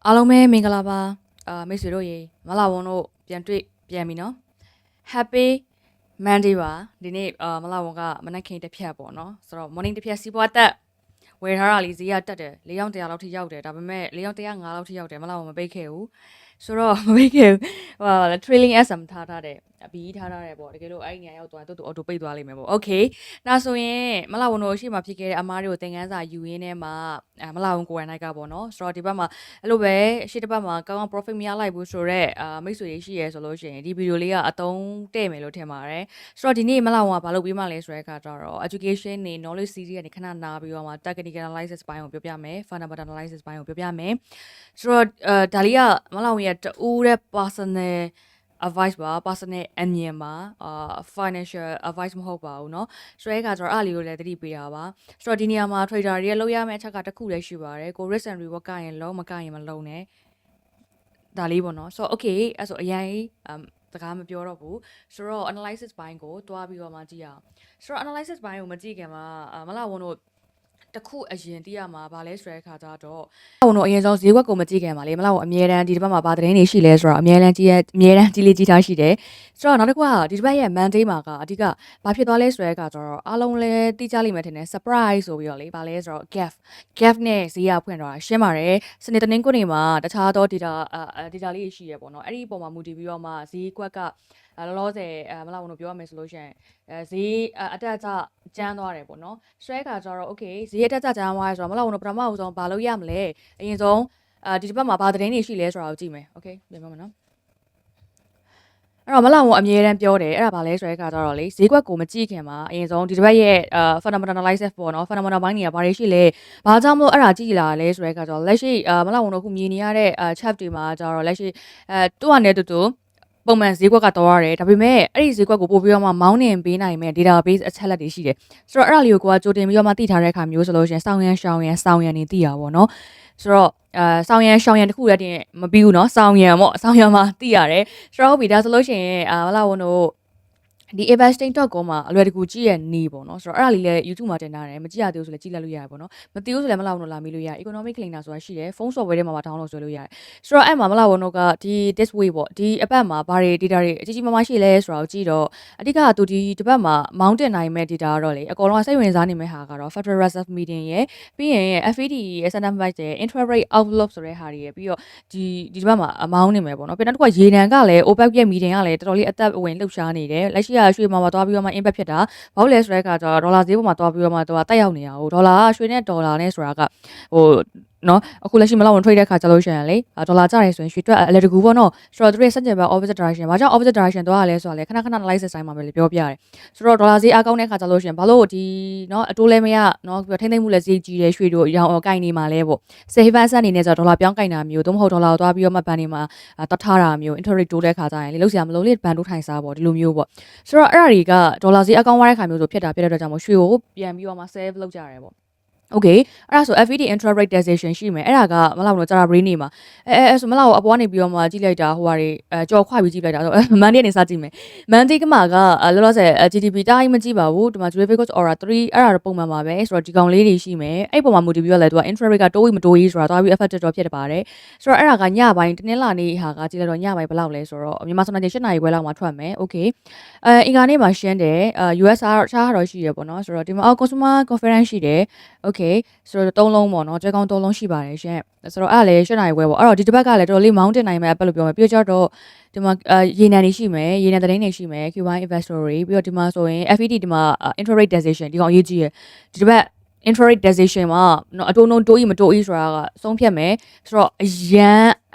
အားလုံးပဲမင်္ဂလာပါမိတ်ဆွေတို့ရေမလာဝန်တို့ပြန်တွေ့ပြန်ပြီနော် Happy Monday ပါဒီနေ့မလာဝန်ကမနက်ခင်းတစ်ဖြတ်ပေါ့နော်ဆိုတော့ morning တစ်ဖြတ်စီးပွားတက်ဝယ်ထားတာလေးဈေးကတက်တယ်၄ယောက်100လောက်ထိရောက်တယ်ဒါပေမဲ့၄ယောက်105လောက်ထိရောက်တယ်မလာဝန်မပိတ်ခဲ့ဘူးဆိုတော့မပိတ်ခဲ့ဘူးဟို trailing SM ထားတယ်ဘီထားတယ်ပေါ့တကယ်လို့အဲ့ဒီနေရာရောက်သွားတူ auto ပိတ်သွားလိမ့်မယ်ပေါ့ okay ဒါဆိုရင်မလာဝန်တို့ရှိမှဖြစ်ခဲ့တဲ့အမားတွေကိုသင်ခန်းစာယူရင်းနဲ့မှမလာဝန်ကိုယ်တိုင်နိုင်ကပေါ့နော်ဆိုတော့ဒီဘက်မှာအဲ့လိုပဲရှေ့တစ်ပတ်မှာကောင်းကောင်း profit မရလိုက်ဘူးဆိုတော့မိတ်ဆွေတွေရှိရဲဆိုလို့ရှိရင်ဒီဗီဒီယိုလေးကအတုံးတဲ့မယ်လို့ထင်ပါတယ်ဆိုတော့ဒီနေ့မလာဝန်ကဘာလုပ်ပြီးမှလဲဆိုတဲ့အခါကျတော့ education နဲ့ knowledge series ကနေခဏနာပြီးတော့မှ technical analysis ဘိုင်းကိုပြောပြမယ် fundamental analysis ဘိုင်းကိုပြောပြမယ်ဆိုတော့ဒါလေးကမလာဝန်ရဲ့တူတဲ့ personal advice ပါ personal အမြင်ပါfinancial advice မဟုတ်ပါဘူးเนาะဆိုတဲ့အခါကျတော့အားလေးကိုလည်းသတိပေးတာပါဆိုတော့ဒီနေရာမှာ trader တွေလောက်ရမယ့်အချက်ကတစ်ခုလည်းရှိပါတယ်ကို risk and reward ကရင်လုံးမကရင်မလုံးနဲ့ဒါလေးပေါ့เนาะဆိုတော့ okay အဲ့ဆိုအရင်စကားမပြောတော့ဘူးဆိုတော့ analysis ဘိုင်းကိုတွားပြီးတော့မှကြည့်အောင်ဆိုတော့ analysis ဘိုင်းကိုမကြည့်ခင်မှာမလာဝန်တို့တခုအရင်သိရမှာဗာလဲဆိုတဲ့အခါကျတော့မလာဝန်တို့အရင်ဆုံးဈေးကွက်ကိုမကြည့်ခင်မှာလေမလာဝန်အမြဲတမ်းဒီတစ်ပတ်မှာဗာသတင်းတွေရှိလဲဆိုတော့အမြဲတမ်းကြည့်လေကြည့်ထားရှိတယ်ဆိုတော့နောက်တစ်ခုကဒီတစ်ပတ်ရဲ့ Monday မှာကအဓိကဘာဖြစ်သွားလဲဆိုတဲ့အခါကျတော့အားလုံးလည်းသိကြလိမ့်မယ်ထင်တယ် surprise ဆိုပြီးတော့လေဗာလဲဆိုတော့ gap နဲ့ဈေးရဖွင့်တော့ရှင်းပါတယ်စနေတနင်္ဂနွေမှာတခြားသော data လေးရှိရပေါ့နော်အဲ့ဒီပုံမှာမူတည်ပြီးတော့မှဈေးကွက်ကလောလောဆယ်မလာဝန်တို့ပြောရမယ်ဆိုလို့ရှိရင်ဈေးအတက်အကျကျန်းသွားတယ်ပေါ့နော်ဆွဲခါကျတော့ okay ဈေးအတက်အကျကျန်းသွားရဲဆိုတော့မလာဝန်တို့ပထမဆုံးဘာလုပ်ရမလဲအရင်ဆုံးဒီတစ်ပတ်မှာဘာသတင်းတွေရှိလဲဆိုတာကိုကြည့်မယ် okay ပြန်ပါမယ်နော်အဲ့တော့မလာဝန်အမြဲတမ်းပြောတယ်အဲ့ဒါဘာလဲဆိုတဲ့အခါကျတော့လေဈေးကွက်ကိုမကြည့်ခင်မှာအရင်ဆုံးဒီတစ်ပတ်ရဲ့fundamental analysis ပေါ့နော် fundamental ဘိုင်းတွေကဘာတွေရှိလဲဘာကြောင့်မလို့အဲ့ဒါကြည့်လာလဲဆိုတဲ့အခါကျတော့လက်ရှိမလာဝန်တို့ခုမြင်နေရတဲ့ chat တွေမှာကျတော့လက်ရှိတူကနေတူပုံမှန်ဈေးကွက်ကတော်ရတယ်ဒါပေမဲ့အဲ့ဒီဈေးကွက်ကိုပို့ပြီးတော့မှမောင်းနှင်ပေးနိုင်မဲ့ database အချက်လက်တွေရှိတယ်ဆိုတော့အဲ့ဒါလေးကိုကြိုတင်ပြီးတော့မှသိထားတဲ့အခါမျိုးဆိုလို့ရှိရင်စောင်းရန်ရှောင်းရန်နေသိရပါဘောเนาะဆိုတော့စောင်းရန်တခုတည်းတင်မပြီးဘူးเนาะစောင်းရန်ပေါ့စောင်းရန်မှာသိရတယ်ဆိုတော့ဟုတ်ပြီဒါဆိုလို့ရှိရင်မလာဝန်တို့ဒီ investing.com မှာအလွယ်တကူကြည့်ရနေပေါ့နော်ဆိုတော့အဲ့ဒါလေးလည်း YouTube မှာတင်ထားတယ်မကြည့်ရသေးဘူးဆိုလည်းကြည့်လိုက်လို့ရတယ်ပေါ့နော်မသိဘူးဆိုလည်းမလာဝန်တို့လာမေးလို့ရတယ် economic cleaner ဆိုတာရှိတယ်ဖုန်း software ထဲမှာ download ဆွဲလို့ရတယ်ဆိုတော့အဲ့မှာမလာဝန်တို့ကဒီ this way ပေါ့ဒီအပတ်မှာဘာတွေ data တွေအကြီးကြီးမားမားရှိလဲဆိုတာကိုကြည့်တော့အဓိကသူဒီတစ်ပတ်မှာ mountain နိုင်မဲ့ data ကတော့လေအကောင်လုံးစိတ်ဝင်စားနေမဲ့ဟာကတော့ Federal Reserve Meeting ရဲ့ပြီးရင် FED ရဲ့ sentiment ရဲ့ interest rate outlook ဆိုတဲ့ဟာတွေရဲ့ပြီးတော့ဒီတစ်ပတ်မှာအမောင်းနေမယ်ပေါ့နော်ပြီးတော့တစ်ခုကရေနံကလည်း OPEC ရဲ့ meeting ကလည်းတော်တော်လေးအသက်ဝင်လှုပ်ရှားနေတယ်လက်ရှိကရွှေမှာသွားပြီးတော့မှ impact ဖြစ်တာဘာလို့လဲဆိုတဲ့အခါကျတော့ဒေါ်လာဈေးပေါ်မှာသွားပြီးတော့မှသူကတက်ရောက်နေတာဟုတ်ဒေါ်လာကရွှေနဲ့ဒေါ်လာနဲ့ဆိုတာကဟိုနော်အခုလက်ရှိမလောက်ဝင် trade တဲ့ခါကျလို့ရှိရင်လေဒေါ်လာကျတယ်ဆိုရင်ရွှေတွက်အလက်တကူပေါ့နော်ဆိုတော့သူတို့စက်ကျင်ဘက် opposite direction ဘာကြောင့် opposite direction သွားရလဲဆိုတာလေခဏ analysis တိုင်းမှာပဲလေပြောပြရတယ်ဆိုတော့ဒေါ်လာဈေးအကောင်းတဲ့ခါကျလို့ရှိရင်ဘာလို့ဒီနော်အတိုးလဲမရနော်ထိမ့်သိမ့်မှုလည်းဈေးကြီးတယ်ရွှေတို့ရောင်းကိုင်နေမှာလဲပေါ့ safe asset အနေနဲ့ဆိုတော့ဒေါ်လာပြောင်းကိုင်တာမျိုးသို့မဟုတ်ဒေါ်လာကိုသွားပြီးတော့မှဘဏ်တွေမှာတတ်ထားတာမျိုး interest rate တိုးတဲ့ခါကျရင်လေလောက်စရာမလိုလေဘဏ်တိုးထိုင်စားပေါ့ဒီလိုမျိုးပေါ့ဆိုတော့အဲ့ဒါတွေကဒေါ်လာဈေးအကောင်းသွားတဲ့ခါမျိုးဆိုဖြစ်တဲ့အတွက်ကြောင့်မို့ရွှေကိုပြန်ပြီးတော့မှ save လုပ်ကြရတယ်ပေါ့okay အဲ့ဒါဆို FED interest rate taxation ရှိမယ်အဲ့ဒါကမလောက်တော့ကြာတာ brain နေမှာအဲ့ဆိုမလောက်အပေါ်ကနေပြီးတော့မှကြည့်လိုက်တာဟိုဟာတွေကြော်ခွပြီးကြည့်လိုက်တာဆို Monday နေစကြည့်မယ် Monday ကမှကလောလောဆယ် GDP တိုင်းမကြည့်ပါဘူးဒီမှာ Jefferies Aura 3အဲ့ဒါတော့ပုံမှန်ပါပဲဆိုတော့ဒီကောင်လေးတွေရှိမယ်အဲ့ပုံမှာမူတည်ပြီးတော့လဲသူက interest rate ကတိုးပြီးမတိုးကြီးဆိုတာသွားပြီး affected တော့ဖြစ်တယ်ပါတယ်ဆိုတော့အဲ့ဒါကညပိုင်းတနင်္လာနေ့ဟာကကြည့်လိုက်တော့ညပိုင်းဘယ်လောက်လဲဆိုတော့မြန်မာစံတော်ချိန်7နာရီခွဲလောက်မှာထွက်မယ် okay အင်္ဂါနေ့မှာရှင်းတယ်US ချားတော့ရှိရပေါ့နော်ဆိုတော့ဒီမှာ consumer conference ရှိတယ် okay ဆိုတော့3လုံးပေါ့နော်ကြွယ်ကောင်း3လုံးရှိပါတယ်ရှင်ဆိုတော့အဲ့လည်း7နိုင်ခွဲပေါ့အဲ့တော့ဒီတစ်ဘက်ကလည်းတော်တော်လေး mountain နိုင်မယ်အပက်လို့ပြောမယ်ပြီးတော့ဒီမှာရေနံတွေရှိမယ်ရေနံသတင်းတွေရှိမယ် Q1 investor တွေပြီးတော့ဒီမှာဆိုရင် FED ဒီမှာ interest rate taxation ဒီကောင်အရေးကြီးရဒီတစ်ဘက် interest rate taxation မှာနော်အတိုးနှုန်းတိုးမတိုးဆိုတာကဆုံးဖြတ်မယ်ဆိုတော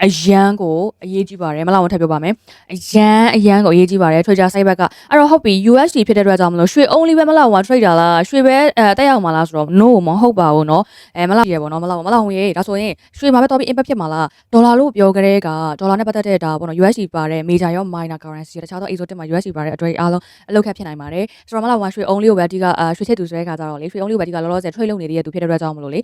့အရန်ကိုအရေးကြီးပါတယ်မလားဝန်ထပ်ပြောပါမယ်အရန်ကိုအရေးကြီးပါတယ် trader site ဘက်ကအဲ့တော့ဟုတ်ပြီ USD ဖြစ်တဲ့အတွက်ကြောင့်မလို့ရွှေ only ပဲမလားဝန် trader လားရွှေပဲတက်ရောက်မှာလားဆိုတော့ no မဟုတ်ပါဘူးเนาะမလားရေပေါ့เนาะမလားဝန်ရေဒါဆိုရင်ရွှေမှာပဲတော့ပြီး impact ဖြစ်မှာလားဒေါ်လာလို့ပြောကြတဲ့ကဒေါ်လာနဲ့ပတ်သက်တဲ့ဒါပေါ့နော် USD ပါတဲ့ major ရော minor currency တခြားသော exotic မှာ USD ပါတဲ့အတွက်အားလုံးအလုပ်ခက်ဖြစ်နိုင်ပါတယ်ဆိုတော့မလားဝန်ရွှေ only ကိုပဲအဓိကရွှေချက်သူဆိုတဲ့ခါကျတော့လေရွှေ only ကိုပဲအဓိကလောလောဆယ် trade လုပ်နေတဲ့သူဖြစ်တဲ့အတွက်ကြောင့်မလို့လ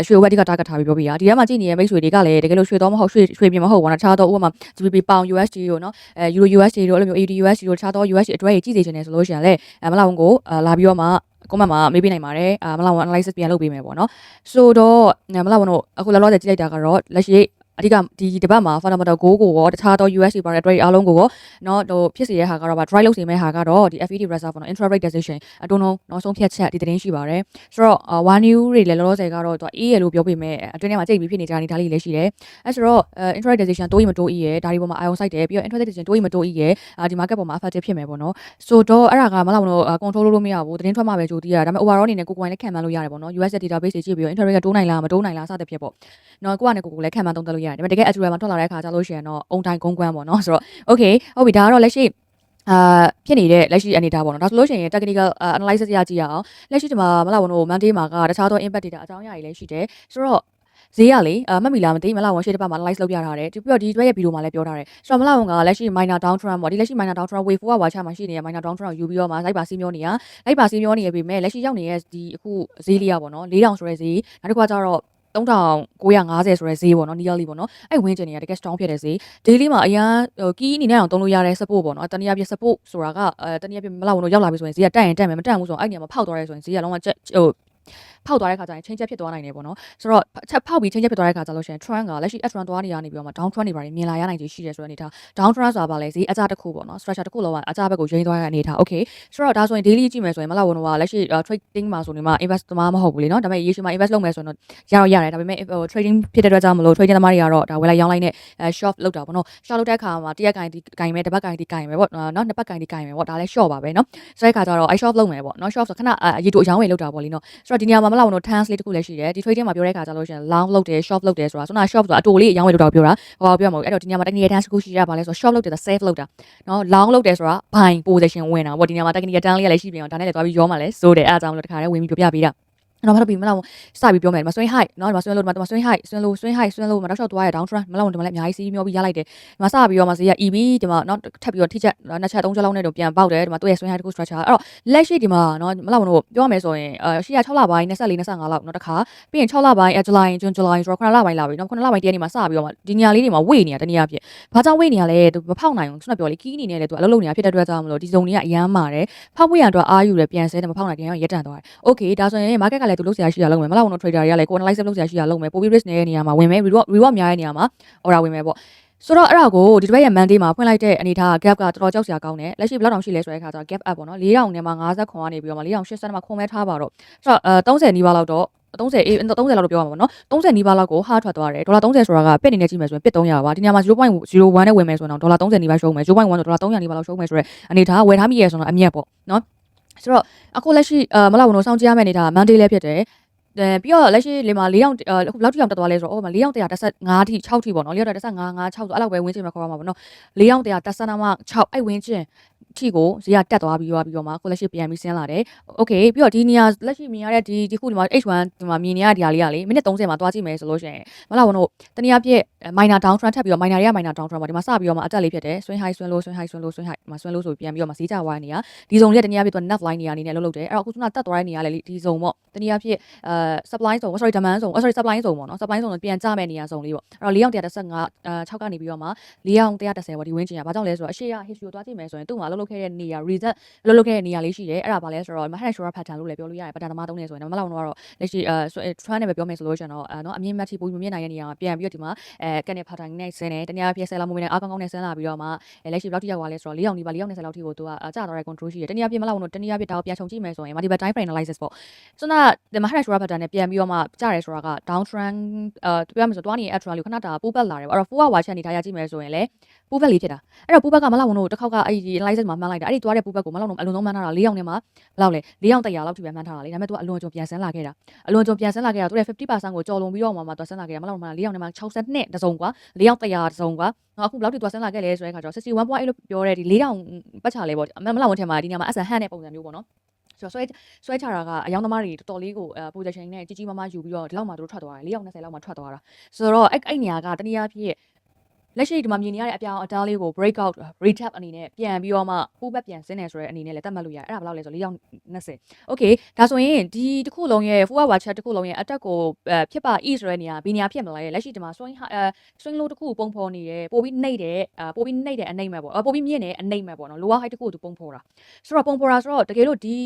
ေရွှေကိုပဲအဓိက target ထားပြီးပြောပြရဒီထဲမှာကြည့်နေတဲ့မိတ်ဆွေတွေကလည်းတကယ်လို့ရွှေတော့မဟုတ်ရွှေပြင်မဟုတ်ဘူးနော်တခြားသောဥပမာ GBP pound USD တို့နော်Euro USD တို့အဲ့လိုမျိုး AUD USD တို့တခြားသော USD အတွက်ကြီးကြည့်စေချင်တယ်ဆိုလို့ရှိရင်လည်းမလားဝန်ကိုလာပြီးတော့မှ comment မှာမေးပေးနိုင်ပါတယ်မလားဝန် analysis ပြန်လုပ်ပေးမယ်ပေါ့နော်ဆိုတော့မလားဝန်တို့အခုလောလောဆယ်ကြည့်လိုက်တာကတော့လက်ရှိ အဓိကဒီတပတ်မှာ fundamental goal ကိုရောတခြားသော USD ပါတဲ့ trade အားလုံးကိုရောနော်ဟိုဖြစ်စေတဲ့ဟာကတော့ drive လုပ်စေမယ့်ဟာကတော့ဒီ FED reserve ပေါ့နော် intra-rate decision အတွန်းနောက်ဆုံးဖြတ်ချက်ဒီသတင်းရှိပါတယ်ဆိုတော့ one new တွေလည်းလောလောဆယ်ကတော့သူ အေးရလို့ပြောပေမဲ့အတွင်းထဲမှာကြိတ်ပြီးဖြစ်နေကြတာလေးလည်းရှိတယ်အဲဆိုတော့ intra-rate decision တိုးရင်မတိုးဤရယ်ဒါဒီပေါ်မှာအာရုံစိုက်တယ်ပြီးတော့ intra-rate decision တိုးရင်မတိုးဤရယ်ဒီ market ပေါ်မှာ effective ဖြစ်မယ်ပေါ့နော်ဆိုတော့အဲ့ဒါကမလားဘူးနော် control လုပ်လို့မရဘူးသတင်းထွက်မှပဲကြိုသိရတာဒါပေမဲ့ overall အနေနဲ့ကိုယ်ကိုယ်လည်းခံမှန်းလို့ရတယ်ပေါ့နော် US database တွေကြည့်ပြီးတော့ intra-rate ကတိုးနိုင်လားမတိုးနိုင်လားစသဖြင့်ပေါ့နော်ကိုကနဲ့ကိုလည်းခံမှန်းသုံးသပ်လို့ရတယ်ဒါပေမဲ့တကယ် actual မှာထွက်လာတဲ့အခါကျလို့ရှိရင်တော့အုံတိုင်းကုန်းကွမ်းပေါ့နော်ဆိုတော့ okay ဟုတ်ပြီဒါကတော့လက်ရှိဖြစ်နေတဲ့လက်ရှိအနေထားပေါ့နော်ဒါဆိုလို့ရှိရင် technical analysis ရကြည့်ရအောင်လက်ရှိဒီမှာမလားဘူးနော် Monday မှာကတခြားသော impact data အကြောင်းအရာတွေလည်းရှိတယ်ဆိုတော့ဈေးရလေမှတ်မိလားမသိမလားဝန်ရှေ့တစ်ပတ်မှာ analyze လုပ်ပြထားတယ်ပြီးတော့ဒီတွဲရဲ့ဗီဒီယိုမှာလည်းပြောထားတယ်ဆိုတော့မလားဝန်ကလက်ရှိ minor downtrend ပေါ့ဒီလက်ရှိ minor downtrend wave 4ကဝါချမှာရှိနေတဲ့ minor downtrend ကိုယူပြီးတော့မှလိုက်ပါစီးမျောနေရလိုက်ပါစီးမျောနေရပြီမဲ့လက်ရှိရောက်နေတဲ့ဒီအခုဈေးလေးရပေါ့နော်4000ဆိုတဲ့ဈေးနောက်တစ်ခါကျတော့3950ဆိုတဲ့ဈေးပေါ့နော် nearly ပေါ့နော်အဲ့ဝင်းကျင်တွေကတကယ် strong ဖြစ်တဲ့ဈေး daily မှာအရင်ကီးအနေနဲ့အောင်သုံးလို့ရတဲ့ support ပေါ့နော်တနည်းအားဖြင့် support ဆိုတာကတနည်းအားဖြင့်မလောက်ဘူးနော်ရောက်လာပြီဆိုရင်ဈေးကတက်ရင်တက်မယ်မတက်ဘူးဆိုတော့အဲ့နေရာမှာဖောက်သွားရဲဆိုရင်ဈေးကလုံးဝဖောက်သွားတဲ့ခါကျရင် change ဖြစ်သွားနိုင်တယ်ပေါ့နော်ဆိုတော့ချက်ဖောက်ပြီး change ဖြစ်သွားတဲ့ခါကျလို့ရှိရင် trend ကလက်ရှိ up trend သွားနေရနေပြီးတော့မှ down trend တွေပါတယ်မြင်လာရနိုင်ခြေရှိတယ်ဆိုတဲ့အနေထား down trend ဆိုတာဗာလဲဈေးအကျတစ်ခုပေါ့နော် structure တစ်ခုလုံးကအကျဘက်ကိုရင်းသွားတဲ့အနေထား okay ဆိုတော့ဒါဆိုရင် daily ကြည့်မယ်ဆိုရင်မလောက်ဘူးနော်လက်ရှိ trading မှာဆိုနေမှာ invest သမားမဟုတ်ဘူးလေနော်ဒါပေမဲ့ရေရှည်မှာ invest လုပ်မယ်ဆိုရင်တော့ရတယ်ဒါပေမဲ့ trading ဖြစ်တဲ့အတွက်ကြောင့်မလို့ trading သမားတွေကတော့ဒါဝယ်လိုက်ရောင်းလိုက်နဲ့ short လောက်တာပေါ့နော် short လောက်တဲ့အခါမှာတစ်ရက်ကင်ဒီကင်မယ်တစ်ပတ်ကင်ဒီကင်မယ်ပေါ့နော်နှစ်ပတ်ကင်ဒီကင်မယ်ပေါ့ဒါလည်း short ပါပဲနော်ဆိုတဲ့အခါကျတော့ short လုပ်မယ်ပေါ့နော် short ဆိုခဏရေတူအရောင်းဝယ်လောက်တာပေါ့လीနော်ဆိုတော့ဒီနေရာမှာမလောက်ဘူးနော် chance လေးတစ်ခုလည်းရှိတယ်ဒီ trading မှာပြောတဲ့အခါကျလို့ရှိရင် long လုပ်တယ် short လုပ်တယ်ဆိုတာဆိုတော့ short ဆိုတာအတူလေးအရောင်းဝယ်လောက်တာပြောတာဟောပြောမှာအဲ့တော့ဒီနေရာမှာ technical chance တစ်ခုရှိရပါလဲဆိုတော့ short လုပ်တယ် safe လုပ်တာနော် long လုပ်တယ်ဆိုတာ buy position ဝင်တာပေါ့ဒီနေရာမှာ technical chance လေးလည်းရှိပြန်အောင်ဒါနဲ့လည်းသွားပြီးရောမှာလဲဆိုတယ်အဲ့အကြောင်းလို့တခါတည်းဝင်ပြီးပြောပြပေးတာနော်ဘာလို့ပြီးမလားစပြီးပြောမယ်မဆွင်း high နော်မဆွင်းလို့မဆွင်း high ဆွင်းလို့ဆွင်း high ဆွင်းလို့မတော့ရှော့သွားရ down trend မလားဒီမှာလည်းအများကြီးစီးမျောပြီးရလိုက်တယ်ဒီမှာစပြီးတော့မှဈေးက EB ဒီမှာနော်ထပ်ပြီးတော့ထိချက်နှစ်ချက်သုံးချက်လောက်နဲ့တော့ပြန်ပေါက်တယ်ဒီမှာသူ့ရဲ့ swing high တခု structure အဲ့တော့လက်ရှိဒီမှာနော်မလားတို့ပြောရမယ်ဆိုရင်ရှေ့က6လပိုင်း24 25လောက်နော်တခါပြီးရင်6လပိုင်းJuly ဆိုတော့9လပိုင်းလာပြီနော်9လပိုင်းတည်းနေမှာစပြီးတော့မှဒီနေရာလေးတွေမှာဝေ့နေတာတနည်းအားဖြင့်ဘာကြောင့်ဝေ့နေရလဲသူမဖောက်နိုင်ဘူးခုနပြောလေကီးအနေနဲ့လေသူအလုပ်လုပ်နေတာဖြစ်တဲ့အတွက်ကြောင့်မလို့ဒီဇုံတွေကအရမ်းမာတယ်ဖောက်ပွင့်ရအတွက်အားယူတယ်ပြန်ဆဲတယ်မဖောက်နိုင်တယ်ရက်တန်သွားတယ် okay ဒါဆိုရင် market ကလည်းသူလုပ်စရာရှိတာလုပ်မယ်မလားဘူးနော် trader တွေကလည်းကို analyze လုပ်စရာရှိတာလုပ်မယ်ပိုပြီး risk နေတဲ့နေရာမှာဝင်မယ် reward များတဲ့နေရာမှာ order ဝင်မယ်ပေါ့ဆိုတော့အဲ့ဒါကိုဒီတစ်ပတ်ရဲ့ Monday မှာဖွင့်လိုက်တဲ့အနေထား gap ကတော်တော်ကြောက်စရာကောင်းတယ်လက်ရှိဘယ်လောက်တောင်ရှိလဲဆိုတဲ့အခါကျတော့ gap up ပေါ့နော်4000နဲ့မှ50ခွန်ကနေပြီးတော့မှ4080နဲ့မှခွန်မဲထားပါတော့ဆိုတော့30နီးပါးလောက်တော့30လောက်တော့ပြောရမှာပေါ့နော်30နီးပါးလောက်ကိုဟာထွက်သွားတယ်ဒေါ်လာ30ဆိုတာကပစ်နေနေကြည့်မယ်ဆိုရင်ပစ်300ပါဒီနေရာမှာ 0.01 နဲ့ဝင်မယ်ဆိုရင်တော့ဒေါ်လာ30နီးပါးရှုံးမယ် 0.1 ဆိုဒေါ်လာ300နီးပါးလောက်ရှုံးမယ်ဆိုတော့အနေထားဝယ်ထားမိရဲဆိုတော့အမြတ်ပေါ့နော်ဆိုတော့အခုလက်ရှိမလောက်ဘူးနော်စောင့်ကြည့်ရမယ့်အနေထား Monday လည်းဖြစ်တယ်ပြီးတော့လက်ရှိလေမှာ4000အခုလောက်ထိအောင်တက်သွားလဲဆိုတော့4135ထိ6ထိပေါ့နော်4135 6ဆိုအဲ့လောက်ပဲဝင်းချင်မှာခေါ်ရမှာပေါ့နော်4135 6အဲ့ဝင်းချင်ထိကိုဈေးကတက်သွားပြီးတော့မှကိုလက်ရှိပြန်ပြီးဆင်းလာတယ်။ Okay ပြီးတော့ဒီနေရာလက်ရှိမြင်ရတဲ့ဒီခုဒီမှာ H1 ဒီမှာမြင်နေရတဲ့ဒီဟာလေးကလေမိနစ်30မှာသွားကြည့်မယ်ဆိုလို့ရှိရင်မလားဘူးတို့တနည်းအားဖြင့် minor down trend ထပ်ပြီးတော့ minor တွေက minor down trend ပါဒီမှာစပြီးတော့မှအတက်လေးဖြစ်တယ် swing high swing low swing high swing low swing high မှာ swing low ဆိုပြန်ပြီးတော့မှဈေးကျသွားတဲ့နေရာဒီဇုံလေးတနည်းအားဖြင့်သူ net line နေရာအနေနဲ့လှုပ်တယ်အဲ့တော့အခုကတက်သွားတဲ့နေရာလေဒီဇုံပေါ့တနည်းအားဖြင့်supply ဇုံ sorry demand ဇုံ sorry supply ဇုံပေါ့နော် supply ဇုံပြန်ကျမဲ့နေရာဇုံလေးပေါ့အဲ့တော့4135 6ကနေပြီးတော့မှ4110ပေါ့ဒီဝင်းချင်ကဘာကြောင့်လဲဆိုတော့အရှိရ history ကိုသွားကြည့်မယ်ဆိုရင်သူ့မှာလှုပ်ခဲ့တဲ့နေရာ reset လှုပ်ခဲ့တဲ့နေရာလေးရှိတယ်အဲ့ဒါဘာလဲဆိုတော့ head and shoulder pattern လို့လည်းပြောလို့ရတယ် pattern သမားသုံးနေဆိုရင်မလောက်တော့လက်ရှိ trend နဲ့ပဲပြောမယ်ဆိုလို့ရှင်တော့နော်အမြင့်မတ်ထိပိုမြင့်နိုင်တဲ့နေရာမှာပြန်ပြီးတော့ဒီမှာကနေ pattern နဲ့ဆင်းတယ်တနည်းအားဖြင့်ဆယ်လာမှုနဲ့အားကောင်းကောင်းနဲ့ဆင်းလာပြီးတော့မှလက်ရှိဘယ်လောက်ထိရောက်သွားလဲဆိုတော့4000နီးပါး4020လောက်ထိကိုသူကကျသွားတဲ့ control ရှိတယ်တနည်းအားဖြင့်မလောက်တော့တနည်းအားဖြင့်ဒါကိုပြန်ခြုံကြည့်မယ်ဆိုရင် multiple time frame analysis ပေါ့ဆိုတော့ဒီမှာ head and shoulder pattern နဲ့ပြန်ပြီးတော့မှကျတယ်ဆိုတာက down trend ပြောရမယ်ဆိုတော့တွားနေတဲ့ up trend လေးခဏတာပိုးပတ်လာတယ်ပေါ့အဲ့တော့4 hour watch အနေထားရကြည့်မယ်ဆိုရင်လေပိုးပတ်လေးဖြစ်တာအဲ့တော့ပိုးပတ်ကမလောက်တော့တစ်ခေါက်ကအဲ့ဒီ analysis မှာမှန်းလိုက်တာအဲ့ဒီတွားတဲ့ပိုးပတ်ကိုမလောက်တော့အလွန်ဆုံးမှန်းထားတာ4000နဲ့မှဘယ်လောက်လဲ4100လောက်ထိပဲမှန်းထားတာလေဒါပေမဲ့သူကအလွန်ကျွံပြန်ဆန်းလာခဲ့တာအလွန်ကျွံပြန်ဆန်းလာခဲ့တာသူရဲ့ 50% ကိုကြော်လွန်ပြီးတော့မှသူဆန်းလာခဲ့တာမလောက်မှ4000နဲ့မှ62တစုံကွာ4100တစုံကွာအခုဘယ်လောက်ထိသူဆန်းလာခဲ့လဲဆိုတဲ့အခါကျတော့61.8လို့ပြောတဲ့ဒီ4000ပတ်ချလေပေါ့မလောက်ဝင်ထဲမှာဒီညမှာအဆန်ဟန်တဲ့ပုံစံမျိုးပေါ့နော်ဆိုတော့ဆွဲချတာကအယောင်သမားတွေတော်တော်လေးကိုposition နဲ့ကြီးကြီးမားမားယူပြီးတော့ဒီလောက်မှသူတို့ထွက်သွားတယ်4020လောက်မှထွက်သွားတာဆိုတော့အဲ့နေရာကတနည်းအားဖြင့်လက်ရှိဒီမှာမြင်နေရတဲ့အပြောင်းအတန်းလေးကို break out retap အနေနဲ့ပြန်ပြီးတော့မှပူးပတ်ပြန်ဆင်းနေဆိုတဲ့အနေနဲ့လည်းတတ်မှတ်လို့ရတယ်အဲ့ဒါဘယ်လောက်လဲဆို4020 okay ဒါဆိုရင်ဒီတစ်ခုလုံးရဲ့ full hour chat တစ်ခုလုံးရဲ့ attack ကိုဖြစ်ပါ e ဆိုတဲ့နေရာဘယ်နေရာဖြစ်မလဲလက်ရှိဒီမှာ swing low တစ်ခုပုံဖော်နေတယ်ပိုပြီးနှိမ့်တယ်ပိုပြီးနှိမ့်တဲ့အနှိမ့်မဲ့ပေါ့ပိုပြီးမြင့်တဲ့အနှိမ့်မဲ့ပေါ့နော် lower high တစ်ခုကိုသူပုံဖော်တာဆိုတော့ပုံဖော်တာဆိုတော့တကယ်လို့ဒီ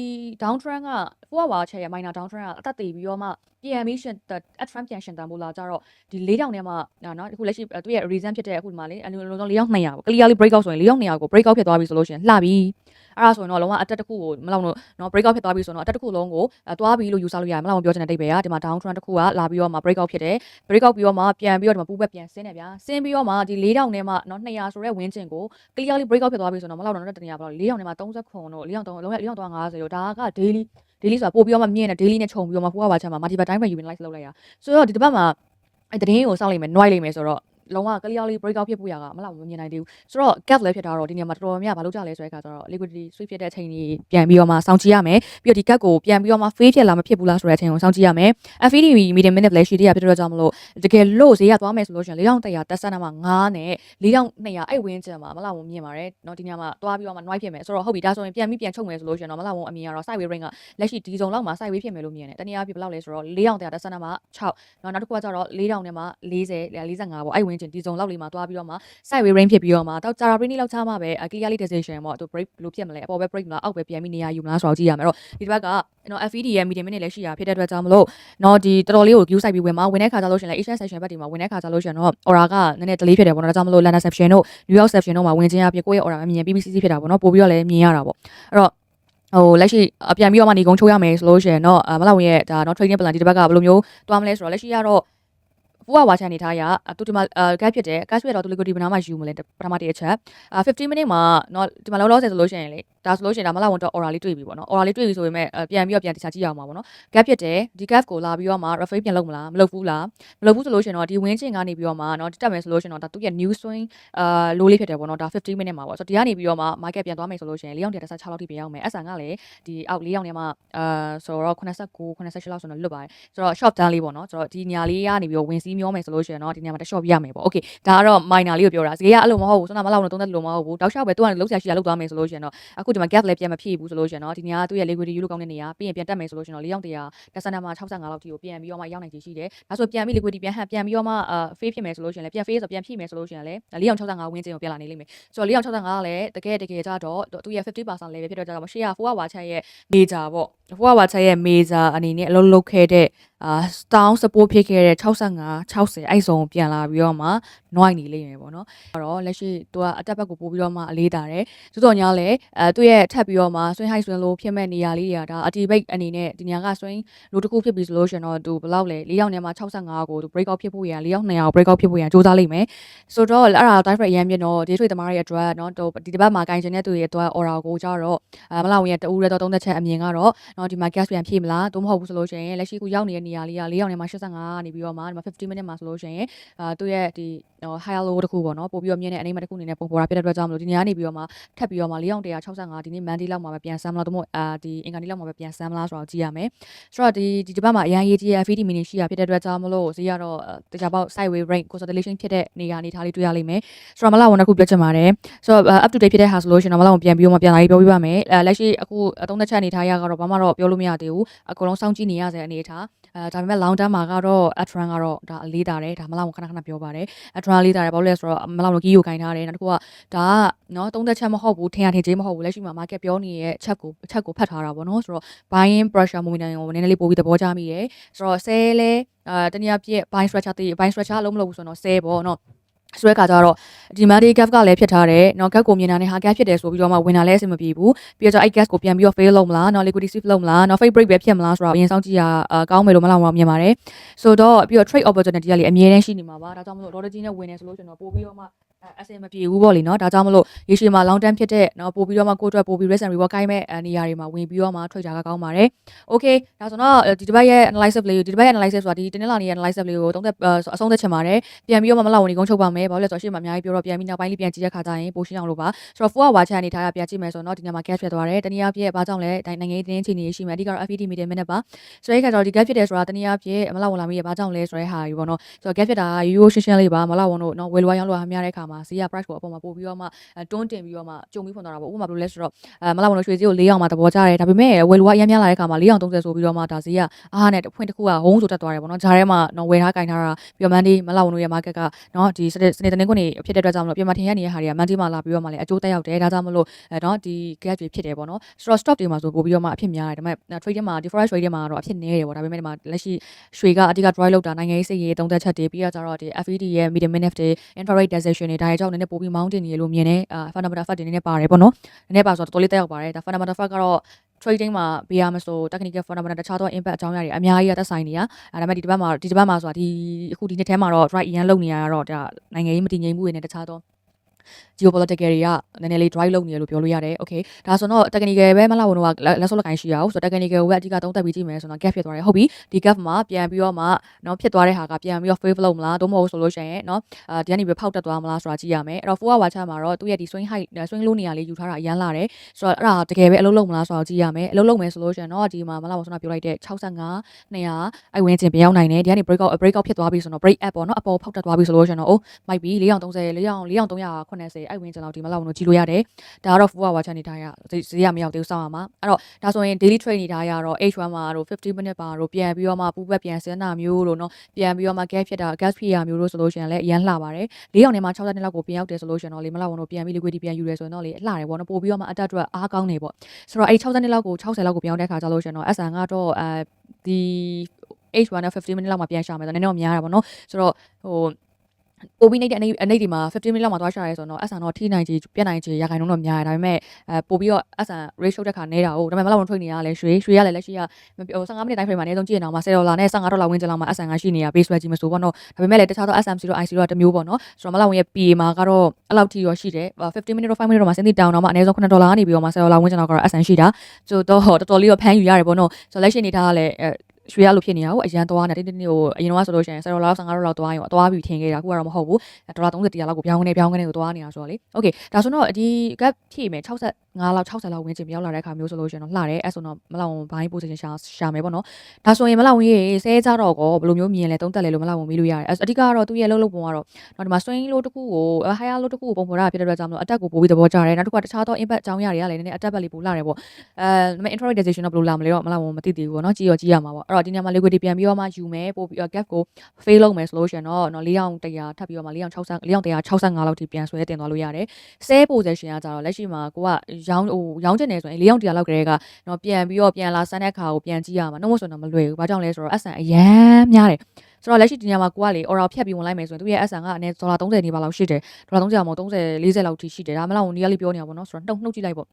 down trend က full hour chat ရဲ့ minor down trend ကအသက်တည်ပြီးတော့မှ ပြန်ပြီးရှင်အထရမ်ပြန်ရှင်တန်ဖို့လာကြတော့ဒီ၄တောင်ထဲမှာနော်အခုလက်ရှိသူရဲ့ reason ဖြစ်တဲ့အခုဒီမှာလေအလုံးစုံ၄ယောက်200ပေါ့ clearly break out ဆိုရင်၄ယောက်200ကို break out ဖြစ်သွားပြီဆိုလို့ရှင်လှပြီအဲ့ဒါဆိုရင်တော့လုံးဝအတက်တစ်ခုကိုမလောက်တော့နော် break out ဖြစ်သွားပြီဆိုတော့အတက်တစ်ခုလုံးကိုသွားပြီးလို့ယူဆလို့ရတယ်မလောက်ပြောချင်တဲ့တိတ်ပဲဒီမှာ down trend တစ်ခုကလာပြီးတော့မှ break out ဖြစ်တယ် break out ပြီးတော့မှပြန်ပြီးတော့ဒီမှာပူဘက်ပြန်ဆင်းတယ်ဗျာဆင်းပြီးတော့မှဒီ၄တောင်ထဲမှာနော်200ဆိုတဲ့ဝင်းကျင်ကို clearly break out ဖြစ်သွားပြီဆိုတော့မလောက်တော့တနေရပါတော့၄တောင်ထဲမှာ30ခွန်တို့၄တောင်3လုံးရ၄တောင်350တို့ဒါက daily ဆိုတာပို့ပြီးတော့မှမြင့်နေ daily နဲ့ခြုံပြီးတော့မှဖိုးကပါချမ်းမှာ multiple time frame ယူပြီး live လုပ်လိုက်ရဆိုတော့ဒီတစ်ပတ်မှာအဲ့တရင်ကိုစောင့်လိုက်မယ် noise လိုက်မယ်ဆိုတော့လုံးဝ clearly break out ဖြစ်ဖို့ရကမလောက်မမြင်နိုင်သေးဘူးဆိုတော့ gap လည်းဖြစ်တာတော့ဒီနေရာမှာတော်တော်များများဘာလို့ကြလဲဆိုတဲ့အခါကျတော့ liquidity sweep ဖြစ်တဲ့အချိန်ကြီးပြန်ပြီးတော့မှစောင့်ကြည့်ရမယ်ပြီးတော့ဒီ gap ကိုပြန်ပြီးတော့မှ fade ဖြစ်လာမဖြစ်ဘူးလားဆိုတဲ့အချိန်ကိုစောင့်ကြည့်ရမယ် FED medium minute လည်းရှိသေးရဖြစ်တော့ကြောင့်မလို့တကယ်လို့ဈေးရသွားမယ်ဆိုလို့ရှိရင်4100တက်ဆန်းနာမှာ9နဲ့4200အဲ့ဝင်းကျင်မှာမလောက်မြင်ပါတယ်เนาะဒီနေရာမှာသွားပြီးတော့မှ noise ဖြစ်မယ်ဆိုတော့ဟုတ်ပြီဒါဆိုရင်ပြန်ချုပ်မယ်ဆိုလို့ရှိရင်တော့မလောက်အမြင်ကတော့ sideways range ကလက်ရှိဒီဇုံလောက်မှာ sideways ဖြစ်မယ်လို့မြင်တယ်တနည်းအားဖြင့်ဘယ်လောက်လဲဆိုတော့4100တက်ဆန်းနာမှာ6เนาะနောက်တစ်ခုကကျတော့4000နဲ့မှာ40 45ပေါ့အဲ့ဝင်းကျင်ဒီဇုံလောက်လေးမှာသွားပြီးတော့မှ sideways range ဖြစ်ပြီးတော့မှတော့ Jara Brainy လောက်ချမှပဲ clearly decision ပေါ့သူ break ဘယ်လိုဖြစ်မလဲအပေါ်ပဲ break မလားအောက်ပဲပြန်ပြီးနေရာယူမလားဆိုတော့ကြည့်ရမယ်အဲ့တော့ဒီတစ်ပတ်ကနော် FED ရဲ့ medium minute လည်းရှိရဖြစ်တဲ့အတွက်ကြောင့်မလို့နော်ဒီတော်တော်လေးကို view side ပြီးဝင်တဲ့ခါကြလို့ရှင်လဲ Asian section ဘက်ဒီမှာဝင်တဲ့ခါကြလို့ရှင်တော့ aura ကနည်းနည်း delay ဖြစ်တယ်ပေါ့နော်ဒါကြောင့်မလို့ London section တို့ New York section တို့မှာဝင်ခြင်းအဖြစ်ကိုယ့်ရဲ့ aura အမြင် PBCC ဖြစ်တာပေါ့နော်ပို့ပြီးတော့လည်းမြင်ရတာပေါ့အဲ့တော့ဟိုလက်ရှိပြန်ပြီးတော့မှနေကုန်းချိုးရမယ်ဆိုလို့ရှင်တော့မလောက်ဝင်ရဲ့ဒါနော် trading plan ဒီတစ်ပတ်ကဘယ်လိုမျိုးတွားမလဲဆိုတော့လက်ရှိကတော့ဖိုးကဝါချန်နေထားရသူဒီမှာကတ်ဖြစ်တယ်ကတ်ဖြစ်တော့သူ liquidity ဘယ်နာမှယူမလဲပထမတစ်အချက်15 minute မှာနော်ဒီမှာလောဆိုလို့ရှိရင်လေဒါဆိုလို့ရှိရင်ဒါမလောက်ဝန်တော့ aura လေးတွေ့ပြီပေါ့နော် aura လေးတွေ့ပြီဆိုပေမဲ့ပြန်ပြီးတော့ပြန်တခြားကြည့်ရအောင်ပါပေါ့နော် gap ဖြစ်တယ်ဒီ gap ကိုလာပြီးတော့မှ refill ပြန်လုပ်မလားမလုပ်ဘူးလားမလုပ်ဘူးဆိုလို့ရှိရင်တော့ဒီ win chain ကနေပြီးတော့မှနော်တက်မယ်ဆိုလို့ရှိရင်တော့ဒါသူရဲ့ new swing low လေးဖြစ်တယ်ပေါ့နော်ဒါ15 minuteမှာပေါ့ဆိုတော့ဒီကနေပြီးတော့မှ market ပြန်သွားမယ်ဆိုလို့ရှိရင်4ရောက်116လောက်ထိပြန်ရောက်မယ် SR ကလည်းဒီအောက်4ရောက်နေမှာဆိုတော့89 86လောက်ဆိုတော့လွတ်ပါတယ်ဆိုတော့ short down လေးပေါ့နော်ဆိုတော့ဒီညာလေးကနေပြီးတော့ win စီးမျောမယ်ဆိုလို့ရှိရင်တော့ဒီနေရာမှာ short ပြရမယ်ပေါ့ okay ဒါကတော့ minor လေးကိုပြောတာဈေးကအဲ့လိုမဟုတ်ဘူးစွမ်းနာမလောက်တော့သုံးသက်လို့မဟုတ်ဘူးတောက်လျှောက်ပဲသူကနေလုံးဆရာရှိတာလောက်သွားမယ်ဆိုလို့ရှိရင်တော့အခုဒီမှာ gap လည်းပြန်မဖြည့်ဘူးဆိုလို့ရှိရင်တော့ဒီနေရာကသူ့ရဲ့ liquidity ယူလို့ကောင်းတဲ့နေရာပြီးရင်ပြန်တက်မယ်ဆိုလို့ရှိရင်တော့4ရောက်100တက်စနမှာ65လောက်ထိကိုပြန်ပြီးတော့မှရောက်နိုင်ခြေရှိတယ်ဒါဆိုပြန်ပြီး liquidity ပြန်ပြီးတော့မှfade ဖြစ်မယ်ဆိုလို့ရှိရင်လည်းပြန် fade ဆိုပြန်ဖြည့်မယ်ဆိုလို့ရှိရင်လည်း4ရောက်65ဝင်းကျင်ကိုပြန်လာနေလိမ့်မယ်ဆိုတော့4ရောက်65ကလည်းတကယ်ကြတော့သူ့ရဲ့ 50% level ဖြစ်တော့ကြတော့ရှေ့က4ကဝါချက်ရဲ့ major ပေါ့4ကဝါချက်ရဲ့ major အနေနဲ့အလုပ်လုပ်ခဲ့တဲ့down support ဖြစ်ခဲ့တဲ့65 60အဲ့ဆုံးပြန်လာပြီးတော့မှ noise နေလိမ့်မယ်ပေါ့နော်အဲ့တော့လက်ရှိသူကအတက်ဘက်ကိုပို့ပြီးတော့မှအလေးတာတယ်သို့တော်ညာလဲသူ့ရဲ့ထပ်ပြီးတော့မှ swing high swing low ဖြစ်မဲ့နေရာလေးတွေကဒါ activate အနေနဲ့ဒီညာက swing low တစ်ခုဖြစ်ပြီးဆိုလို့ရှင်တော့သူဘယ်လောက်လဲ4ရောက်နေမှာ65ကိုသူ break out ဖြစ်ဖို့ရ4ရောက်200ကို break out ဖြစ်ဖို့ရစူးစမ်းလိမ့်မယ်ဆိုတော့အဲ့ဒါ dive rate အရင်မြင်တော့ day trade သမားတွေအတွက်เนาะဒီတစ်ပတ်မှာကင်ချင်တဲ့သူတွေအတွက် aura ကိုကြတော့မလောက်ဝင်ရတူရဲတော့30ချက်အမြင်ကတော့เนาะဒီမှာ gas ပြန်ဖြည့်မလားသို့မဟုတ်ဘူးဆိုလို့ရှင်လက်ရှိကိုရောက်နေတဲ့နေရာလေးက4ရောက်နေမှာ85ကနေပြီးတော့မှဒီမှာ50 minute မှာဆိုလို့ရှင်သူ့ရဲ့ဒီ high low တခုပေါ့နော်ပို့ပြီးတော့မြင်တဲ့အနေမှာတခုအနေနဲ့ပုံပေါ်တာဖြစ်တဲ့အတွက်ကြောင့်မလို့ဒီနေရာနေပြီးတော့မှထပ်ပြီးတော့မှ4165ဒီနေ့ Monday လောက်မှာပဲပြန်ဆမ်းမလားသို့မဟုတ်ဒီအင်္ဂါနေ့လောက်မှာပဲပြန်ဆမ်းမလားဆိုတော့ကြည့်ရမယ်ဆိုတော့ဒီတစ်ပတ်မှာအရင်ရေးကြီးရဲ့ FED mini ရှိရဖြစ်တဲ့အတွက်ကြောင့်မလို့ဈေးကတော့တခြားပေါက် sideways range consolidation ဖြစ်တဲ့နေရာအနေထားလေးတွေ့ရလိမ့်မယ်ဆိုတော့မလောက်ဝန်တစ်ခုပြောချင်ပါတယ်ဆိုတော့ up to date ဖြစ်တဲ့ဟာဆိုလို့ရှိရင်တော့မလောက်ဝန်ပြန်ပြီးတော့မှပြန်လာပြီးပြောပြပါမယ်လက်ရှိအခု30ချက်အနေထားရကတော့ဘာမှတော့ပြောလို့မရသေးဘူးအကုန်လုံးစောင့်ကြည့်နေရတဲ့အနေထားဒါပေမဲ့ long term မှာကတော့ trend ကတော့ဒါအလေးတာတယ်ဒါမလောက်ဝန်ခဏပြောပါတယ် trend လေးတာတယ်ဘာလို့လဲဆိုတော့မလောက်ဝန်ကီးကိုခိုင်းထားတယ်နောက်တစ်ခုကဒါကနော်30ချက်မဟုတ်ဘူးထင်ရထင်ကြေးမဟုတ်ဘူးလက်ရှိမှာ market ပြောနေတဲ့ချက်ကိုဖတ်ထားတာပေါ့နော်ဆိုတော့ buying pressure momentum ကိုနည်းနည်းလေးပို့ပြီးသဘောကျမိတယ်ဆိုတော့ sell လဲတနည်းအားဖြင့် buying structure လုံးမလုပ်ဘူးဆိုတော့ sell ပေါ့နော်ဆိုတဲ့ခါကျတော့ဒီ Monday gap ကလည်းဖြစ်ထားတယ်เนาะ gap ကိုမြင်တာနဲ့ဟာ gap ဖြစ်တယ်ဆိုပြီးတော့မှဝင်တာလည်းအဆင်မပြေဘူးပြီးတော့အဲ့ gap ကိုပြန်ပြီးတော့ fail လုပ်မလားเนาะ liquidity sweep လုပ်မလားเนาะ fake break ပဲဖြစ်မလားဆိုတော့အရင်စောင့်ကြည့်ရကောင်းမယ်လို့မလောက်မြင်ပါတယ်ဆိုတော့ပြီးတော့ trade opportunity ကလည်းအမြဲတမ်းရှိနေမှာပါဒါကြောင့်မလို့ order ကြီးနဲ့ဝင်နေဆိုလို့ကျွန်တော်ပို့ပြီးတော့မှအဆင်မပြေဘူးပေါ့လေเนาะဒါကြောင့်မလို့ရေရှည်မှာ long term ဖြစ်တဲ့เนาะပို့ပြီးတော့မှကိုယ့်အတွက်ပို့ပြီး risk and reward ကိုင်းမဲ့နေရာတွေမှာဝင်ပြီးတော့မှ trade ကကောင်းပါတယ် okay ဒါဆိုတော့ဒီတစ်ပတ်ရဲ့ analysis လေးဒီတစ်ပတ်ရဲ့ analysis ဆိုတာဒီတင်းလာနေရဲ့ analysis လေးကိုသုံးသက်အဆုံးသက်ချင်ပါတယ်ပြန်ပြီးတော့မှမလောက်ဝင်ဒီကုန်းချုပ်ပါမယ်ဘာလို့လဲဆိုတော့ရှေ့မှာအများကြီးပြောတော့ပြန်ပြီးနောက်ပိုင်းလေးပြန်ကြည့်ရခါကြရင်ပိုရှင်းအောင်လို့ပါဆိုတော့ 4 hour ချအနေထားရပြန်ကြည့်မယ်ဆိုတော့ဒီညမှာ cash ဖြစ်သွားတယ်တနည်းအားဖြင့်ဘာကြောင့်လဲနိုင်ငံရေးတင်းချီနေရှိမယ်အဓိကတော့ FED meeting minute ပါဆိုတော့ဒီခါကျတော့ဒီ gap ဖြစ်တယ်ဆိုတာတနည်းအားဖြင့်မလောက်ဝင်လာမိရဘာကြောင့်လဲဆိုတဲ့ဟာကြီးပေါ့နော်ဆိုတော့ gap ဖြစ်တာရိုးရိုးရှင်းရှင်းလေးပါမလောက်ဝင်တို့နော်ဝယ်လိုရောင်းလိုဟာများတဲ့ခါမှာ မှာဈေးက price ကိုအပေါ်မှာပို့ပြီးတော့မှတွန်းတင်ပြီးတော့မှကြုံပြီးဖွင့်သွားတာပေါ့ဥပမာဘယ်လိုလဲဆိုတော့မလာဝန်တို့ရွှေဈေးကို4အောင်မှသဘောကျတယ်ဒါပေမဲ့ဝယ်လူကအများများလာတဲ့ခါမှာ4အောင်30ဆိုပြီးတော့မှဒါဈေးကအားနဲ့ဖွင့်တစ်ခုကဟုံးဆိုတက်သွားတယ်ပေါ့နော်ဂျားထဲမှာနော်ဝယ်ထားကင်ထားတာပြီးတော့မန်ဒီမလာဝန်တို့ရဲ့ market ကနော်ဒီစနေတနင်္ဂနွေဖြစ်တဲ့အတွက်ကြောင့်မလို့ပြန်မထင်ရနေတဲ့ဟာတွေကမန်ဒီမှာလာပြီးတော့မှလည်းအကျိုးတက်ရောက်တယ်ဒါကြောင့်မလို့နော်ဒီ gap တွေဖြစ်တယ်ပေါ့နော်ဆိုတော့ stock တွေမှာဆိုပို့ပြီးတော့မှအဖြစ်များတယ်ဒါပေမဲ့ trade မှာဒီ forex trade မှာတော့အဖြစ်နည်းတယ်ပေါ့ဒါပေမဲ့ဒီမှာလက်ရှိရွှေကအဓိက dry လောက်တာနိုင်ငံရေးစိတ်ရေးသုံးသက်ချက်တွေပြီးတော့ကျတော့ဒီ FED ရဲ့ medium minute တွေ infrared decision တွေဒါတွေကြောင့်နည်းနည်းပို့ပြီး mountain တွေလို့မြင်တယ်fundamental fact တွေနည်းနည်းပါတယ်ပေါ့နော်နည်းနည်းပါဆိုတော့တော်တော်လေးတက်ရောက်ပါတယ်ဒါ fundamental fact ကတော့ trading မှာပေးရမဆို technical fundamental တခြားသော impact အကြောင်းအရာတွေအများကြီးသက်ဆိုင်နေရဒါပေမဲ့ဒီတစ်ပတ်မှာဆိုတာဒီအခုဒီနှစ်ထဲမှာတော့ right အရင်လုံနေရတော့ဒါနိုင်ငံရေးမတည်ငြိမ်မှုတွေနဲ့တခြားသောgeopolitical တွေကနည်းနည်းလေး drive လုပ်နေရလို့ပြောလို့ရတယ် okay ဒါဆိုတော့ technical ပဲမလားဝန်တော့လက်စောလက်ကိုင်းရှိရအောင်ဆိုတော့ technical ကိုပဲအဓိကသုံးသပ်ပြီးကြည့်မယ်ဆိုတော့ gap ဖြစ်သွားတယ်ဟုတ်ပြီဒီ gap မှာပြန်ပြီးတော့မှเนาะဖြစ်သွားတဲ့ဟာကပြန်ပြီးတော့ favor လုပ်မလားသို့မဟုတ်ဆိုလို့ရှိရင်เนาะဒီကနေပြီးဖောက်တက်သွားမလားဆိုတာကြည့်ရမယ်အဲ့တော့ 4 hour chart မှာတော့သူ့ရဲ့ဒီ swing height swing low နေရာလေးယူထားတာအရန်လာတယ်ဆိုတော့အဲ့ဒါတကယ်ပဲအလုပ်လုပ်မလားဆိုတာကြည့်ရမယ်အလုပ်လုပ်မယ်ဆိုလို့ရှိရင်เนาะဒီမှာမလားဝန်ဆိုတာပြောလိုက်တဲ့65 200အဲ့ဝင်ချင်းပြန်ရောက်နိုင်တယ်ဒီကနေ breakout ဖြစ်သွားပြီဆိုတော့ break up ပေါ့เนาะအပေါ်ဖောက်တက်သွားပြီဆိုလို့ရှိရင်တော့အိုးမိုက်ပြီ430 4380အဲ့ဝင်ချင်းလောက်ဒီမလားဝန်တို့ကြည့်လို့ရတယ်ဒါကတော့ 4 hour chart နေထားရဈေးရမရောက်သေးဘူးစောင့်ရမှာအဲ့တော့ဒါဆိုရင် daily trade နေထားရတော့ H1 မှာတော့50 minute ပါတော့ပြန်ပြီးတော့မှပူပတ်ပြန်စင်းတာမျိုးလို့เนาะပြန်ပြီးတော့မှ gap ဖြစ်တာ gas ဖြစ်ရမျိုးလို့ဆိုလို့ရှိရင်လည်းအရန်လှပါတယ်၄အောင်ထဲမှာ62လောက်ကိုပြန်ရောက်တယ်ဆိုလို့ရှိရင်တော့လေမလားဝန်တို့ပြန်ပြီး liquidity ပြန်ယူရဲဆိုရင်တော့လေလှတယ်ပေါ့နော်ပို့ပြီးတော့မှအတက်အတွက်အားကောင်းနေပေါ့ဆိုတော့အဲ့62လောက်ကို60လောက်ကိုပြန်ရောက်တဲ့ခါကျလို့ရှိရင်တော့ SN ကတော့ဒီ H1 နဲ့50 minuteလောက်မှာပြန်ရှာမယ်ဆိုတော့နည်းနည်းများတာပေါ့နော်ဆိုတော့ဟိုပိုပြီးနေတဲ့အနိဒီမှာ50 minuteလောက်မှာသွားရှာရဲဆိုတော့ SN တော့ထိနိုင်ချေပြတ်နိုင်ချေရာခိုင်နှုန်းတော့များတယ်ဒါပေမဲ့ပို့ပြီးတော့ SN ratio တဲ့ခါနေတာဟုတ်ဒါပေမဲ့မလောက်ဝင် trade နေရလဲရွှေရလဲလက်ရှိက15 minute time frame မှာအနည်းဆုံးကြည့်ရင်တော့$10နဲ့$15ဝန်းကျင်လောက်မှာ SN ကရှိနေတာ base strategy မဆိုပေါ့နော်ဒါပေမဲ့လည်းတခြားသော SM0 IC0 တမျိုးပေါ့နော်ဆိုတော့မလောက်ဝင်ရဲ့ PA မှာကတော့အဲ့လောက်ထိရောရှိတယ်50 minute တော့5 minute တော့မှာစင်းတီတောင်တော့မှအနည်းဆုံး$9ကနေပြီးတော့မှ$10ဝန်းကျင်လောက်ကတော့ SN ရှိတာဆိုတော့တော်တော်လေးတော့ဖမ်းယူရတယ်ပေါ့နော်ဆိုတော့လက်ရှိနေထားကလည်းရွှေရလို့ဖြစ်နေတာကိုအရန်သွားနေတိတိကိုအရင်တော့ဆိုလို့ရှိရင်$10လောက်$15လောက်သွားရင်သွားပြီးထင်ခဲ့တာအခုကတော့မဟုတ်ဘူး$30 100လောက်ကိုပြောင်းကနေကိုသွားနေတာဆိုတော့လေโอเคဒါဆိုတော့ဒီ gap ဖြည့်မယ်65လောက်60လောက်ဝန်းကျင်ပြောင်းလာတဲ့အခါမျိုးဆိုလို့ရှိရင်တော့လှတယ်အဲ့ဆိုတော့မလောက်ဘိုင်း position ရှာမယ်ပေါ့နော်ဒါဆိုရင်မလောက်ရေးဆဲကြတော့ကောဘယ်လိုမျိုးမြင်လဲသုံးသက်လဲလို့မလောက်မေးလို့ရတယ်အဓိကတော့သူ့ရဲ့လှုပ်ပုံကတော့ဒီမှာ swing low တစ်ခုကို higher low တစ်ခုကိုပုံဖော်တာဖြစ်တဲ့အတွက်ကြောင့်မလို့အတက်ကိုပို့ပြီးသဘောကျတယ်နောက်တစ်ခုကတခြားသော impact အကြောင်းအရာတွေကလည်းနည်းနည်းအတက်ဘက်လေးပို့လာတယ်ပေါ့ဒါပေမဲ့ intraday decision တော့ဘယ်လိုလာမလဲတော့မလောက်မသိသေးဘူးပေါ့နော်ကြည့်ရမှာပေါ့အဲ့တော့ဒီနေရာမှာ liquidity ပြန်ပြီးတော့မှယူမယ်ပို့ပြီး gap ကို fail လုပ်မယ်ဆိုလို့ရှိရင်တော့4အောင်100ထပ်ပြီးတော့မှ4အောင်60 4အောင်165လောက်ထိပြန်ဆွဲတင်သွားလို့ရတယ်ဆဲ position ကကြတော့လက်ရှိမှာကိုကရောင်းချင်နေဆိုရင်4အောင်100လောက်ကလေးကတော့ပြန်ပြီးတော့ပြန်လာစမ်းတဲ့ခါကိုပြန်ကြည့်ရမှာနှုတ်မဆိုတော့မလွယ်ဘူးဘာကြောင့်လဲဆိုတော့ SN အရန်များတယ်ဆိုတော့လက်ရှိဒီနေရာမှာကိုကလေ aura ဖြတ်ပြီးဝင်လိုက်မယ်ဆိုရင်သူရဲ့ SN ကအနည်း$30နေပါလောက်ရှိတယ်$30မဟုတ်30 40လောက်ထိရှိတယ်ဒါမှမဟုတ်နီးရလေးပြောနေတာပေါ့နော်ဆိုတော့နှုတ်ကြည့်လိုက်ပေါ့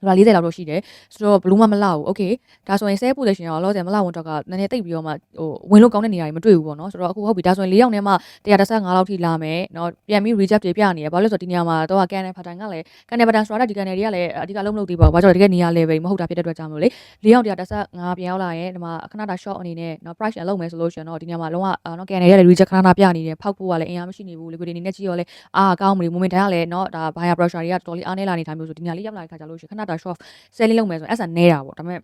40လောက်တော့ရှိတယ်ဆိုတော့ဘလူးမလောက်ဘူးโอเคဒါဆိုရင်ဆဲ position ရောလောဆယ်မလောက်ဝန်တော့ကနည်းနည်းတိတ်ပြီးတော့မှဟိုဝင်လို့ကောင်းတဲ့နေရာတွေမတွေ့ဘူးပေါ့နော်ဆိုတော့အခုဟုတ်ပြီဒါဆိုရင်4ရောက်ထဲမှာ115လောက်ထိလာမယ်เนาะပြန်ပြီး reject တွေပြနေရဘာလို့ဆိုတော့ဒီနေရာမှာတော့ကန်နယ် pattern ကလည်းကန်နယ် pattern ဆိုတာဒီကန်နယ်တွေကလည်းအဓိကလုံးမလုပ်သေးပါဘူးဘာကြောင့်တကယ်နေရာ level မဟုတ်တာဖြစ်တဲ့အတွက်ကြောင့်မလို့လေ4ရောက်115ပြန်ရောက်လာရင်ဒီမှာခဏတာ short အနေနဲ့เนาะ price အလုပ်မယ်ဆိုလို့ရှိရင်တော့ဒီနေရာမှာလုံးဝเนาะကန်နယ်တွေကလည်း reject ခဏပြနေတယ်ဖောက်ဖို့ကလည်းအင်အားမရှိနေဘူး liquidity အနေနဲ့ကြည့်ရောလဲအားကောင်းမလို့ moment တိုင်းကလည်းเนาะဒါ buyer pressure တွေကတော်တော်လေးအားနေလာနေတာမျိုးဆိုဒီနေရာလေးရောက်လာတဲ့ခါကျလို့ရှိရင်ခဏတာ short လေးလုံးမယ်ဆိုရင် SN နဲတာပေါ့ဒါပေမဲ့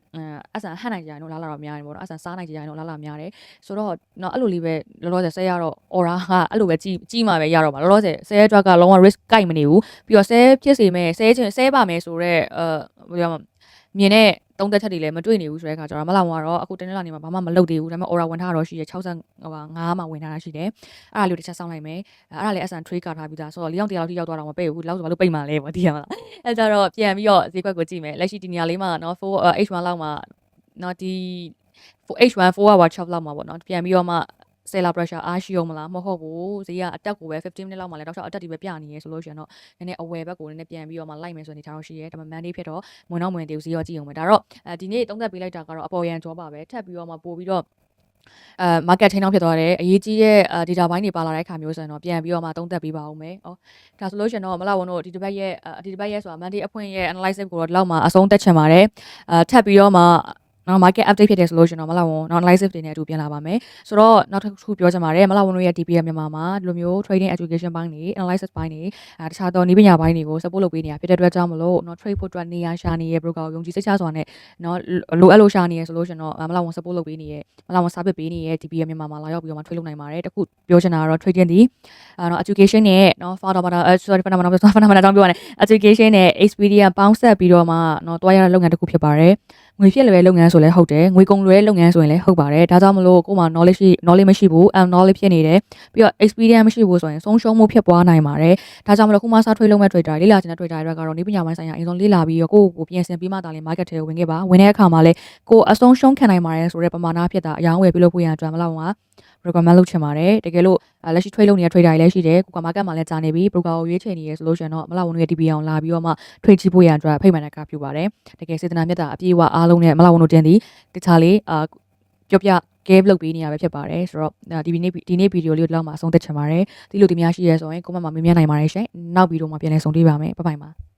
SN ဟန့်နိုင်ကြရင်တော့လာတော့များတယ်ပေါ့နော် SN စားနိုင်ကြရင်တော့လာများတယ်ဆိုတော့เนาะအဲ့လိုလေးပဲလောလောဆယ်ဆဲရတော့ aura ကအဲ့လိုပဲကြီးမှပဲရတော့မှာလောလောဆယ်ဆဲအတွက်ကလုံးဝ risk ကိုက်မနေဘူးပြီးတော့ဆဲဖြစ်စေမဲ့ဆဲပါမယ်ဆိုတော့ဘယ်လိုမြင်တဲ့သုံးသက်ချက်တွေလည်းမတွေ့နေဘူးဆိုတဲ့အခါကျတော့မလာဝန်ကတော့အခုတင်းနေလာနေမှာဘာမှမလုပ်သေးဘူးဒါပေမဲ့ aura ဝင်ထားတော့ရှိတယ်65မှာဝင်ထားတာရှိတယ်အဲ့ဒါလေးကိုတစ်ချက်စောင့်လိုက်မယ်အဲ့ဒါလည်း SN trade ကထားပြီးသားဆိုတော့4ရောက်100လောက်ထိရောက်သွားတော့မပိတ်ဘူးလောက်ဆိုဘာလို့ပိတ်မှလဲပေါ့သိရမလားအဲ့ကြတော့ပြန်ပြီးတော့ဈေးကွက်ကိုကြည့်မယ်လက်ရှိဒီနေရာလေးမှာเนาะH1 လောက်မှာเนาะဒီ H1 4 hour 6လောက်မှာပေါ့เนาะပြန်ပြီးတော့မှseller pressure အားရှိအောင်မလားမဟုတ်ဘူးဈေးကအတက်ကိုပဲ15 minuteလောက်မှလည်းတောက်လျှောက်အတက်ဒီပဲပြနေရဲဆိုလို့ရှိရင်တော့နည်းနည်းအဝယ်ဘက်ကိုနည်းနည်းပြန်ပြီးတော့မှလိုက်မယ်ဆိုနေထားတော့ရှိရဲဒါပေမဲ့ Monday ဖြစ်တော့ဝင်တော့ဝင်သေးဘူးဈေးရောကြည့်အောင်ပဲဒါတော့ဒီနေ့သုံးသက်ပေးလိုက်တာကတော့အပေါ်ရန်ကြောပါပဲထပ်ပြီးတော့မှပို့ပြီးတော့market ထိန်းအောင်ဖြစ်သွားတယ်အရေးကြီးတဲ့ data ဘိုင်းတွေပါလာတဲ့ခါမျိုးဆိုရင်တော့ပြန်ပြီးတော့မှသုံးသက်ပေးပါဦးမယ်။ဒါဆိုလို့ရှိရင်တော့မလာဝန်တို့ဒီတစ်ပတ်ရဲ့ဆိုတာ Monday အဖွင့်ရဲ့ analysis ကိုတော့ဒီလောက်မှအဆုံးသက်ချင်ပါတယ်။ထပ်ပြီးတော့မှ နော် market update ဖြစ်တဲ့ solution တော့မလာဝန်နော် analysis တွေနဲ့အတူပြန်လာပါမယ်ဆိုတော့နောက်တစ်ခုပြောချင်ပါတယ်မလာဝန်တို့ရဲ့ DPM မြန်မာမှာဒီလိုမျိုး trading education ဘိုင်းတွေ analysis ဘိုင်းတွေတခြားသောနည်းပညာဘိုင်းတွေကို support လုပ်ပေးနေတာဖြစ်တဲ့အတွက်ကြောင့်မလို့နော် trade ဖို့အတွက်နေရာရှာနေရ broker ကိုယုံကြည်စိတ်ချစွာနဲ့နော်လိုအပ်လို့ရှာနေရ solution တော့မလာဝန် support လုပ်ပေးနေရမလာဝန် service ပေးနေရ DPM မြန်မာမှာလာရောက်ပြီးတော့မှ trade လုပ်နိုင်ပါတယ်တခုပြောချင်တာကတော့ trading ဒီနော် education နဲ့နော် fundamental တောင်းပြောရတယ် education နဲ့ experience ပေါင်းဆက်ပြီးတော့မှနော်တွားရတဲ့လုပ်ငန်းတစ်ခုဖြစ်ပါတယ်ငွေဖြစ်လွယ်လုပ်ငန်းဆိုလည်းဟုတ်တယ်ငွေကုန်လွယ်လုပ်ငန်းဆိုရင်လည်းဟုတ်ပါတယ်ဒါကြောင့်မလို့ကိုယ်မှာ knowledge မရှိဘူး knowledge ဖြစ်နေတယ်ပြီးတော့ experience မရှိဘူးဆိုရင်ဆုံးရှုံးမှုဖြစ်ပွားနိုင်ပါတယ်ဒါကြောင့်မလို့ခုမှစထွေးလုံးမဲ့ trader လေ့လာချင်တဲ့ trader တွေကတော့နေပညာပိုင်းဆိုင်ရာအရင်ဆုံးလေ့လာပြီးတော့ကိုယ့်ကိုပြင်ဆင်ပြီးမှသာလေ market ထဲကိုဝင်ခဲ့ပါဝင်တဲ့အခါမှာလည်းကိုယ်အဆုံးရှုံးခံနိုင်ပါတယ်ဆိုတဲ့ပမာဏဖြစ်တာအယောင်းဝယ်ပြုလုပ်ဖို့ရန်အတွက်မလောက်ပါ recommend လုပ်ချင်ပါတယ်တကယ်လို့လက်ရှိ trade လုပ်နေတဲ့ trader တွေလည်းရှိတယ်ကိုက market မှာလည်းကြာနေပြီ broker ကိုရွေးချယ်နေရ solution တော့မလောက်ဝန်တို့ရဲ့ DP အောင်လာပြီးတော့မှ trade ကြည့်ဖို့ရန်အတွက်ဖိတ်မှန်တဲ့ကပြုပါတယ်တကယ်စေတနာမြတ်တာအပြည့်အဝအားလုံးနဲ့မလောက်ဝန်တို့တင်သည်တခြားလေးပြောပြ game လုပ်ပေးနေရပဲဖြစ်ပါတယ်ဆိုတော့ဒီနေ့ဗီဒီယိုလေးကိုဒီလောက်မှအဆုံးသတ်ချင်ပါတယ်ဒီလိုဒီများရှိရဲဆိုရင် comment မှာမေးမြန်းနိုင်ပါတယ်ရှင်နောက်ဗီဒီယိုမှာပြန်လည်ဆုံတွေ့ပါမယ်ဘိုင်ဘိုင်ပါ